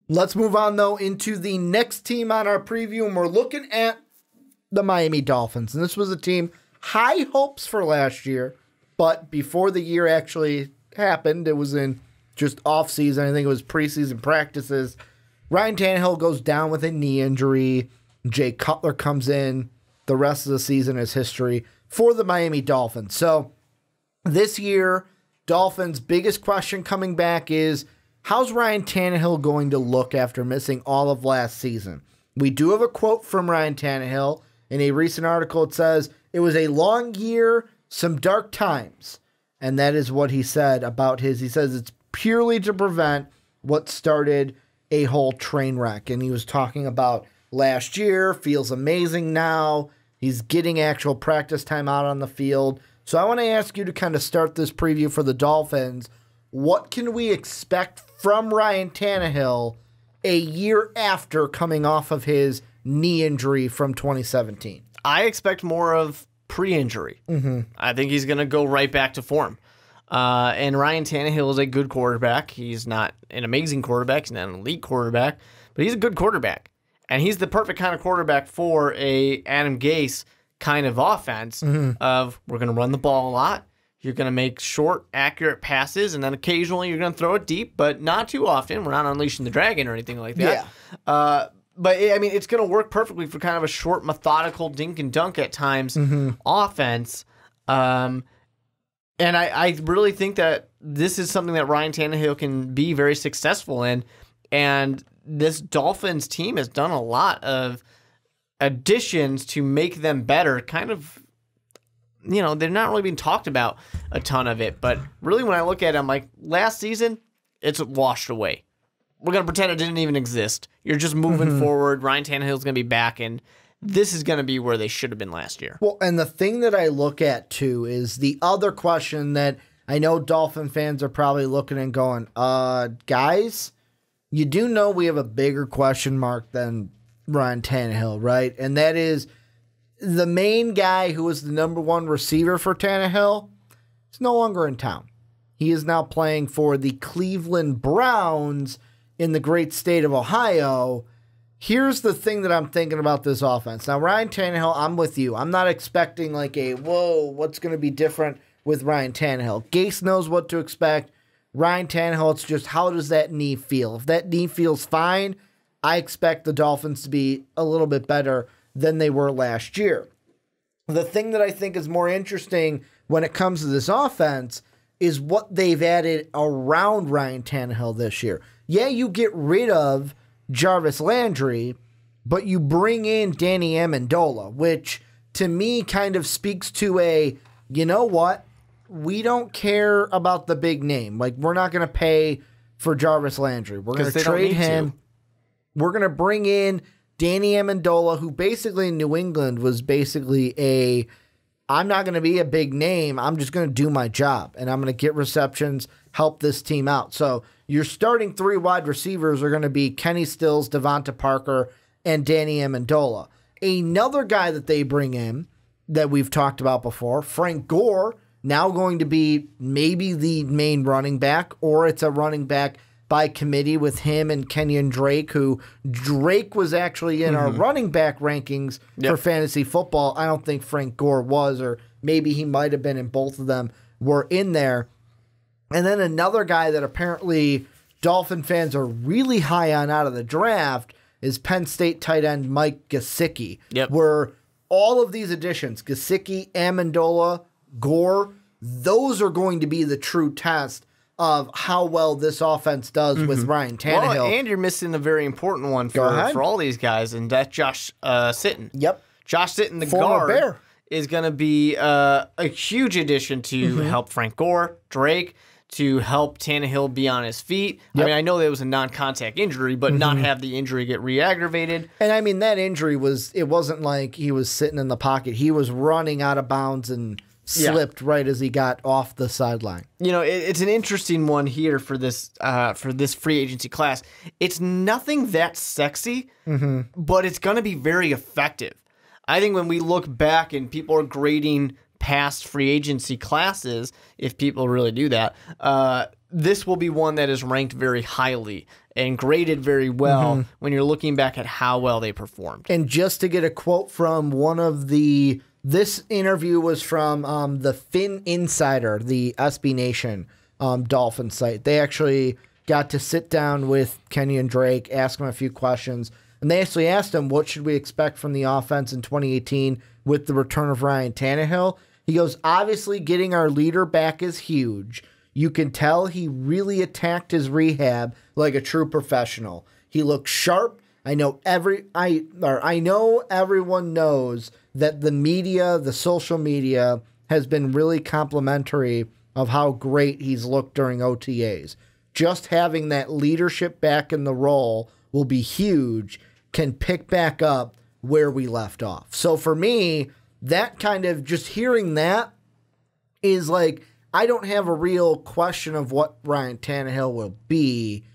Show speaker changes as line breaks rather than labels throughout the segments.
Let's move on, though, into the next team on our preview, and we're looking at the Miami Dolphins. And this was a team, high hopes for last year, but before the year actually happened, it was in just off-season. I think it was preseason practices. Ryan Tannehill goes down with a knee injury. Jay Cutler comes in. The rest of the season is history for the Miami Dolphins. So this year, Dolphins' biggest question coming back is, how's Ryan Tannehill going to look after missing all of last season? We do have a quote from Ryan Tannehill. In a recent article, it says, "It was a long year, some dark times." And that is what he said about his. He says it's purely to prevent what started a whole train wreck. And he was talking about last year, feels amazing now. He's getting actual practice time out on the field. So I want to ask you to kind of start this preview for the Dolphins. What can we expect from Ryan Tannehill a year after coming off of his knee injury from 2017?
I expect more of pre-injury. I think he's going to go right back to form. And Ryan Tannehill is a good quarterback. He's not an amazing quarterback. He's not an elite quarterback, but he's a good quarterback. And he's the perfect kind of quarterback for a Adam Gase kind of offense of, we're going to run the ball a lot. You're going to make short, accurate passes, and then occasionally you're going to throw it deep, but not too often. We're not unleashing the dragon or anything like that. Yeah. But, I mean, it's going to work perfectly for kind of a short, methodical dink and dunk at times offense. And I really think that this is something that Ryan Tannehill can be very successful in. And this Dolphins team has done a lot of additions to make them better. Kind of, you know, they're not really being talked about a ton of it. But really, when I look at them, like last season, it's washed away. We're going to pretend it didn't even exist. You're just moving forward. Ryan Tannehill's going to be back, and this is going to be where they should have been last year.
Well, and the thing that I look at, too, is the other question that I know Dolphin fans are probably looking and going, guys, you do know we have a bigger question mark than Ryan Tannehill, right? And that is the main guy who was the number one receiver for Tannehill is no longer in town. He is now playing for the Cleveland Browns in the great state of Ohio. Here's the thing that I'm thinking about this offense. Now, Ryan Tannehill, I'm with you. I'm not expecting like a, whoa, what's going to be different with Ryan Tannehill? Gase knows what to expect. Ryan Tannehill, it's just, how does that knee feel? If that knee feels fine, I expect the Dolphins to be a little bit better than they were last year. The thing that I think is more interesting when it comes to this offense is what they've added around Ryan Tannehill this year. Yeah, you get rid of Jarvis Landry, but you bring in Danny Amendola, which to me kind of speaks to a, you know what? We don't care about the big name. Like, we're not going to pay for Jarvis Landry. We're going to trade him. We're going to bring in Danny Amendola, who basically in New England was basically a, I'm not going to be a big name. I'm just going to do my job, and I'm going to get receptions, help this team out. So your starting three wide receivers are going to be Kenny Stills, Devonta Parker, and Danny Amendola. Another guy that they bring in that we've talked about before, Frank Gore, now going to be maybe the main running back, or it's a running back by committee with him and Kenyon Drake, who Drake was actually in our running back rankings for fantasy football. I don't think Frank Gore was, or maybe he might have been, and both of them were in there. And then another guy that apparently Dolphin fans are really high on out of the draft is Penn State tight end Mike Gesicki. Where all of these additions, Gesicki, Amendola, Gore, those are going to be the true test of how well this offense does with Ryan Tannehill. Well,
and you're missing a very important one for all these guys, and that's Josh Sitton. Josh Sitton, the guard,
Bear,
is going to be a huge addition to help Frank Gore, Drake, to help Tannehill be on his feet. I mean, I know that was a non-contact injury, but not have the injury get re-aggravated.
And I mean, that injury it wasn't like he was sitting in the pocket. He was running out of bounds and slipped right as he got off the sideline.
You know, it's an interesting one here for this free agency class. It's nothing that sexy, but it's going to be very effective. I think when we look back and people are grading past free agency classes, if people really do that, this will be one that is ranked very highly and graded very well when you're looking back at how well they performed.
And just to get a quote from this interview was from the Fin Insider, the SB Nation Dolphin site. They actually got to sit down with Kenyon Drake, ask him a few questions, and they actually asked him, what should we expect from the offense in 2018 with the return of Ryan Tannehill? He goes, obviously getting our leader back is huge. You can tell he really attacked his rehab like a true professional. He looks sharp. I know everyone knows that the media, the social media, has been really complimentary of how great he's looked during OTAs. Just having that leadership back in the role will be huge, can pick back up where we left off. So for me, that kind of just hearing that is like, I don't have a real question of what Ryan Tannehill will be.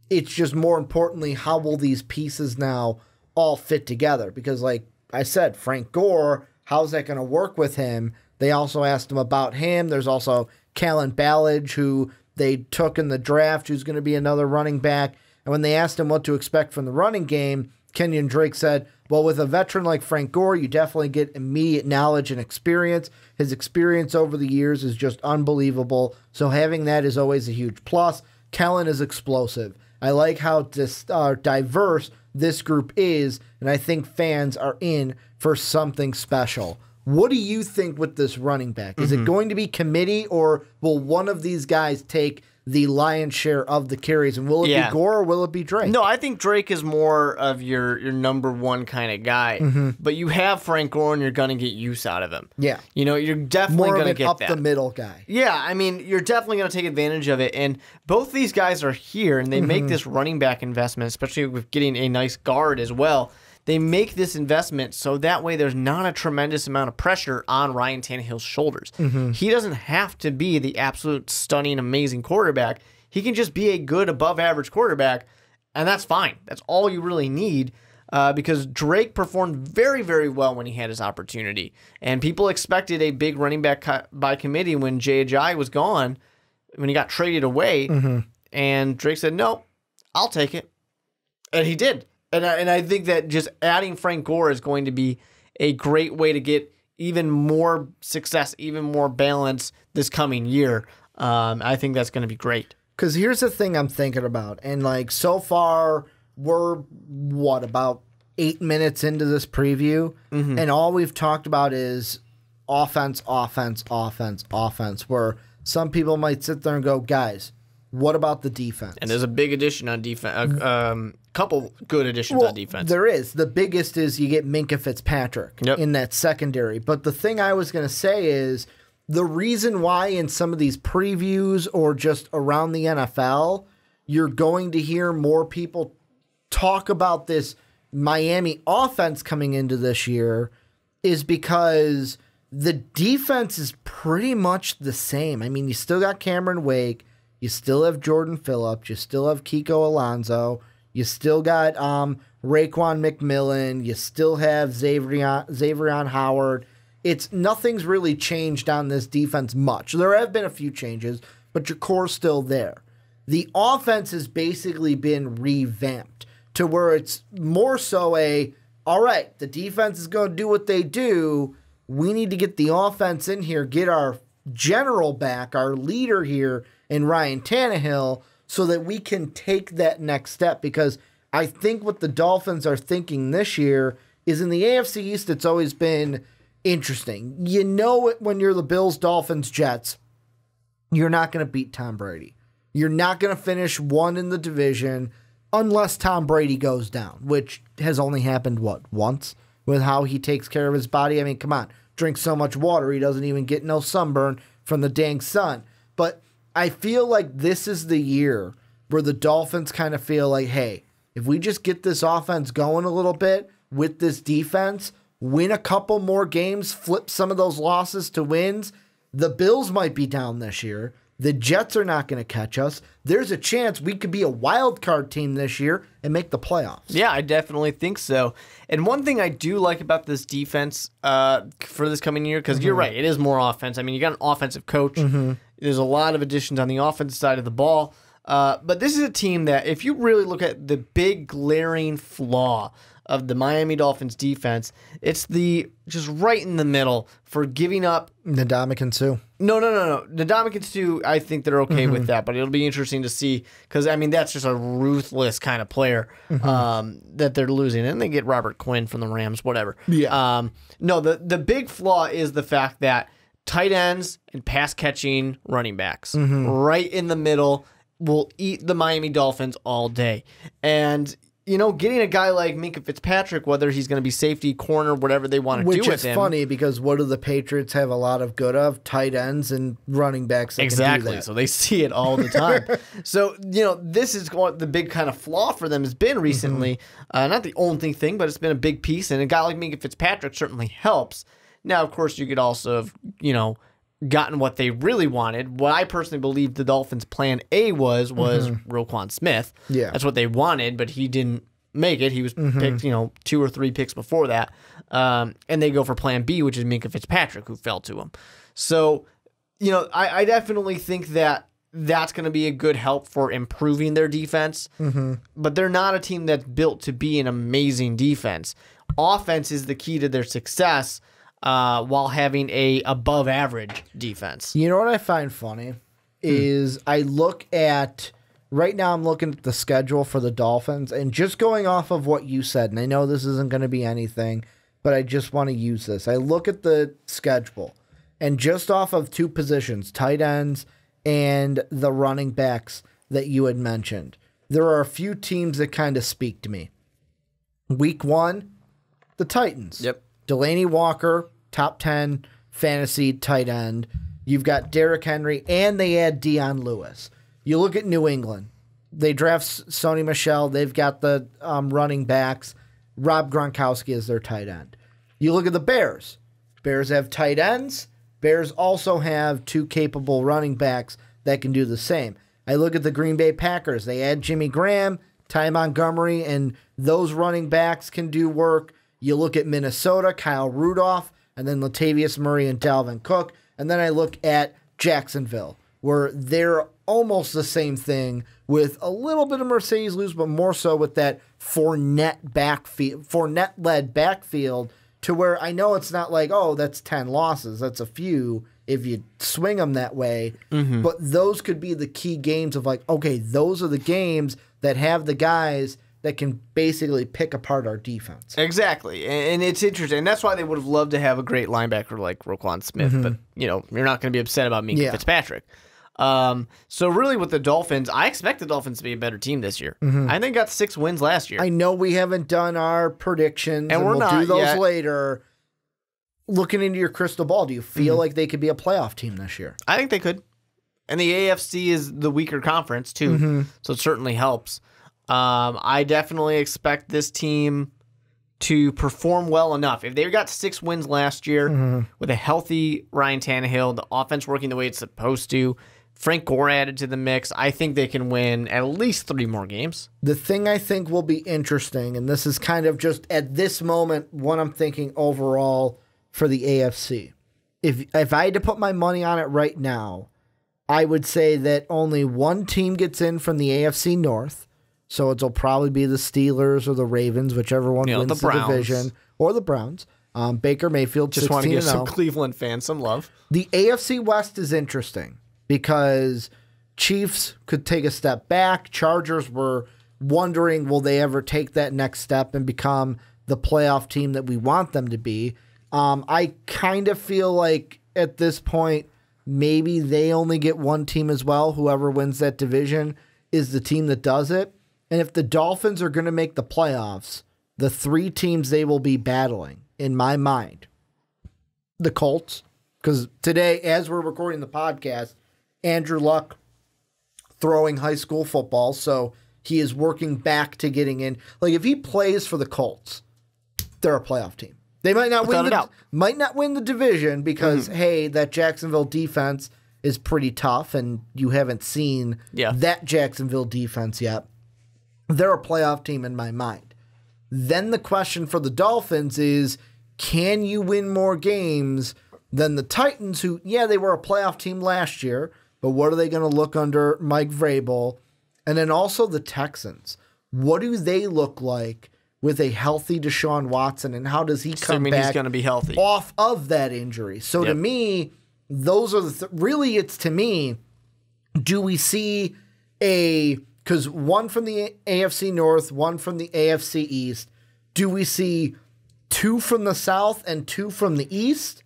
It's just more importantly, how will these pieces now all fit together? Because like I said, Frank Gore, how's that going to work with him? They also asked him about him. There's also Kalen Ballage, who they took in the draft, who's going to be another running back. And when they asked him what to expect from the running game, Kenyon Drake said, well, with a veteran like Frank Gore, you definitely get immediate knowledge and experience. His experience over the years is just unbelievable. So having that is always a huge plus. Kellen is explosive. I like how diverse this group is, and I think fans are in for something special. What do you think with this running back? Is it going to be committee, or will one of these guys take the lion's share of the carries? And will it be Gore or will it be Drake?
No, I think Drake is more of your number one kind of guy. But you have Frank Gore, and you're going to get use out of him.
Yeah.
You know, you're definitely going to get that.
More of an up-the-middle guy.
Yeah, I mean, you're definitely going to take advantage of it. And both these guys are here, and they make this running back investment, especially with getting a nice guard as well. They make this investment so that way there's not a tremendous amount of pressure on Ryan Tannehill's shoulders. He doesn't have to be the absolute stunning, amazing quarterback. He can just be a good above-average quarterback, and that's fine. That's all you really need because Drake performed very, very well when he had his opportunity. And people expected a big running back cut by committee when J.J. was gone, when he got traded away. And Drake said, no, I'll take it. And he did. And I think that just adding Frank Gore is going to be a great way to get even more success, even more balance this coming year. I think that's going to be great.
Because here's the thing I'm thinking about. And, like, so far, we're, about 8 minutes into this preview? And all we've talked about is offense, offense, offense, offense, where some people might sit there and go, guys, what about the defense?
And there's a big addition on defense. Couple good additions on defense.
There is. The biggest is you get Minkah Fitzpatrick in that secondary. But the thing I was going to say is the reason why in some of these previews or just around the NFL, you're going to hear more people talk about this Miami offense coming into this year is because the defense is pretty much the same. I mean, you still got Cameron Wake. You still have Jordan Phillips. You still have Kiko Alonso. You still got Raekwon McMillan. You still have Xavier Howard. Nothing's really changed on this defense much. There have been a few changes, but your core's still there. The offense has basically been revamped to where it's more so all right, the defense is going to do what they do. We need to get the offense in here, get our general back, our leader here in Ryan Tannehill, so that we can take that next step. Because I think what the Dolphins are thinking this year is in the AFC East, it's always been interesting. You know it when you're the Bills, Dolphins, Jets, you're not going to beat Tom Brady. You're not going to finish one in the division unless Tom Brady goes down, which has only happened, once with how he takes care of his body. I mean, come on, drinks so much water, he doesn't even get no sunburn from the dang sun. But I feel like this is the year where the Dolphins kind of feel like, hey, if we just get this offense going a little bit with this defense, win a couple more games, flip some of those losses to wins, the Bills might be down this year. The Jets are not going to catch us. There's a chance we could be a wild card team this year. and make the playoffs.
Yeah, I definitely think so. And one thing I do like about this defense for this coming year, because you're right, it is more offense. I mean, you got an offensive coach. There's a lot of additions on the offensive side of the ball. But this is a team that, if you really look at the big glaring flaw of the Miami Dolphins defense, it's just right in the middle for giving up.
Ndamukong Suh.
No. Ndamukong Suh, I think they're okay with that, but it'll be interesting to see because, I mean, that's just a ruthless kind of player that they're losing. And they get Robert Quinn from the Rams, whatever.
Yeah.
No, the big flaw is the fact that tight ends and pass-catching running backs right in the middle will eat the Miami Dolphins all day. And getting a guy like Minkah Fitzpatrick, whether he's going to be safety, corner, whatever they want to do with him.
Which is funny because what do the Patriots have a lot of good of? Tight ends and running backs that
exactly.
can do that.
So they see it all the time. So, this is what the big kind of flaw for them has been recently. Not the only thing, but it's been a big piece. And a guy like Minkah Fitzpatrick certainly helps. Now, of course, you could also have, gotten what they really wanted. What I personally believe the Dolphins' plan A was Roquan Smith.
Yeah.
That's what they wanted, but he didn't make it. He was picked, 2 or 3 picks before that. And they go for plan B, which is Minkah Fitzpatrick, who fell to him. So, I definitely think that that's going to be a good help for improving their defense. But they're not a team that's built to be an amazing defense. Offense is the key to their success. While having a above average defense.
You know what I find funny is I look at right now I'm looking at the schedule for the Dolphins and just going off of what you said, and I know this isn't going to be anything, but I just want to use this. I look at the schedule and just off of 2 positions, tight ends and the running backs that you had mentioned, there are a few teams that kind of speak to me. Week 1, the Titans.
Yep.
Delaney Walker, top 10 fantasy tight end. You've got Derrick Henry, and they add Dion Lewis. You look at New England. They draft Sony Michel. They've got the running backs. Rob Gronkowski is their tight end. You look at the Bears. Bears have tight ends. Bears also have 2 capable running backs that can do the same. I look at the Green Bay Packers. They add Jimmy Graham, Ty Montgomery, and those running backs can do work. You look at Minnesota, Kyle Rudolph, and then Latavius Murray and Dalvin Cook. And then I look at Jacksonville, where they're almost the same thing with a little bit of Mercedes Lewis, but more so with that Fournette led backfield to where I know it's not like, oh, that's 10 losses. That's a few if you swing them that way. But those could be the key games of like, okay, those are the games that have the guys that can basically pick apart our defense.
Exactly. And it's interesting. And that's why they would have loved to have a great linebacker like Roquan Smith. But, you're not going to be upset about Minkah Fitzpatrick. So really with the Dolphins, I expect the Dolphins to be a better team this year. I think they got 6 wins last year.
I know we haven't done our predictions, and we'll do those later. Looking into your crystal ball, do you feel like they could be a playoff team this year?
I think they could. And the AFC is the weaker conference, too. So it certainly helps. I definitely expect this team to perform well enough. If they got 6 wins last year with a healthy Ryan Tannehill, the offense working the way it's supposed to, Frank Gore added to the mix, I think they can win at least 3 more games.
The thing I think will be interesting, and this is kind of just at this moment what I'm thinking overall for the AFC. If I had to put my money on it right now, I would say that only one team gets in from the AFC North. So it'll probably be the Steelers or the Ravens, whichever one wins the division, or the Browns. Baker Mayfield,
just want to give some Cleveland fans some love.
The AFC West is interesting because Chiefs could take a step back. Chargers were wondering, will they ever take that next step and become the playoff team that we want them to be? I kind of feel like at this point, maybe they only get one team as well. Whoever wins that division is the team that does it. And if the Dolphins are going to make the playoffs, the 3 teams they will be battling, in my mind, the Colts, because today, as we're recording the podcast, Andrew Luck throwing high school football, so he is working back to getting in. Like, if he plays for the Colts, they're a playoff team. They might not win the division because, hey, that Jacksonville defense is pretty tough, and you haven't seen that Jacksonville defense yet. they're a playoff team in my mind. Then the question for the Dolphins is, can you win more games than the Titans, who, yeah, they were a playoff team last year, but what are they going to look under Mike Vrabel? And then also the Texans. What do they look like with a healthy Deshaun Watson, and how does he come back
he's going to be healthy
off of that injury? So to me, those are really, it's to me, do we see because one from the AFC North, one from the AFC East, do we see two from the South and two from the East?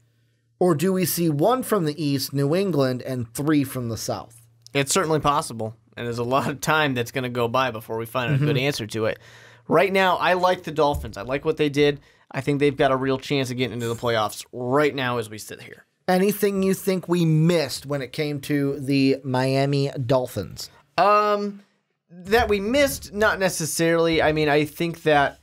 Or do we see one from the East, New England, and three from the South?
It's certainly possible, and there's a lot of time that's going to go by before we find a good answer to it. Right now, I like the Dolphins. I like what they did. I think they've got a real chance of getting into the playoffs right now as we sit here.
Anything you think we missed when it came to the Miami Dolphins?
That we missed, not necessarily. I mean, I think that,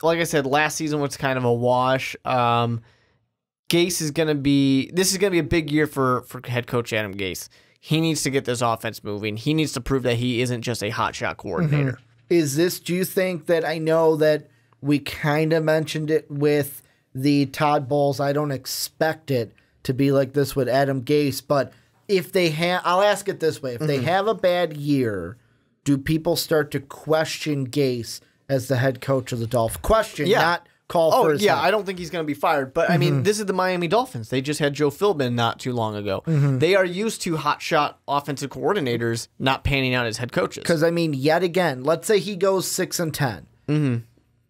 like I said, last season was kind of a wash. Gase is going to be – this is going to be a big year for head coach Adam Gase. He needs to get this offense moving. He needs to prove that he isn't just a hotshot coordinator.
Is this, do you think that, I know that we kind of mentioned it with the Todd Bowles, I don't expect it to be like this with Adam Gase, but if they have, I'll ask it this way, if they have a bad year, do people start to question Gase as the head coach of the Dolphins? Question, not call for his head.
I don't think he's going to be fired, but I mean, this is the Miami Dolphins. They just had Joe Philbin not too long ago. They are used to hotshot offensive coordinators not panning out as head coaches.
Because, I mean, yet again, let's say he goes 6-10.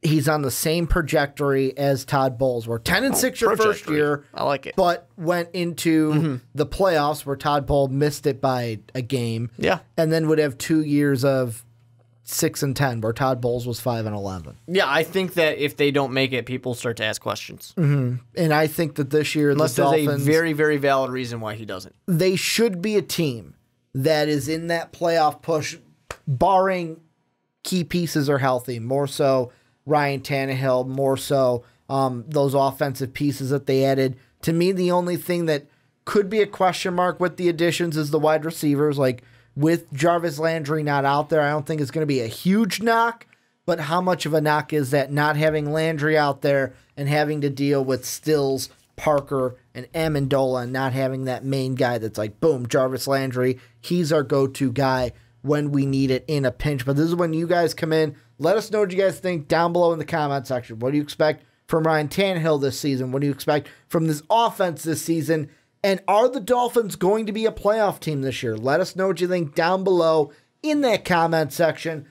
He's on the same trajectory as Todd Bowles, where 10-6 your first year.
I like it.
But went into the playoffs where Todd Bowles missed it by a game.
Yeah.
And then would have 2 years of 6-10, where Todd Bowles was 5-11.
Yeah, I think that if they don't make it, people start to ask questions.
And I think that this year,
unless
the Dolphins,
there's a very, very valid reason why he doesn't.
They should be a team that is in that playoff push, barring key pieces are healthy. More so Ryan Tannehill, more so those offensive pieces that they added. To me, the only thing that could be a question mark with the additions is the wide receivers. Like, with Jarvis Landry not out there, I don't think it's going to be a huge knock, but how much of a knock is that not having Landry out there and having to deal with Stills, Parker, and Amendola, and not having that main guy that's like, boom, Jarvis Landry, he's our go-to guy when we need it in a pinch. But this is when you guys come in. Let us know what you guys think down below in the comment section. What do you expect from Ryan Tannehill this season? What do you expect from this offense this season? And are the Dolphins going to be a playoff team this year? Let us know what you think down below in that comment section.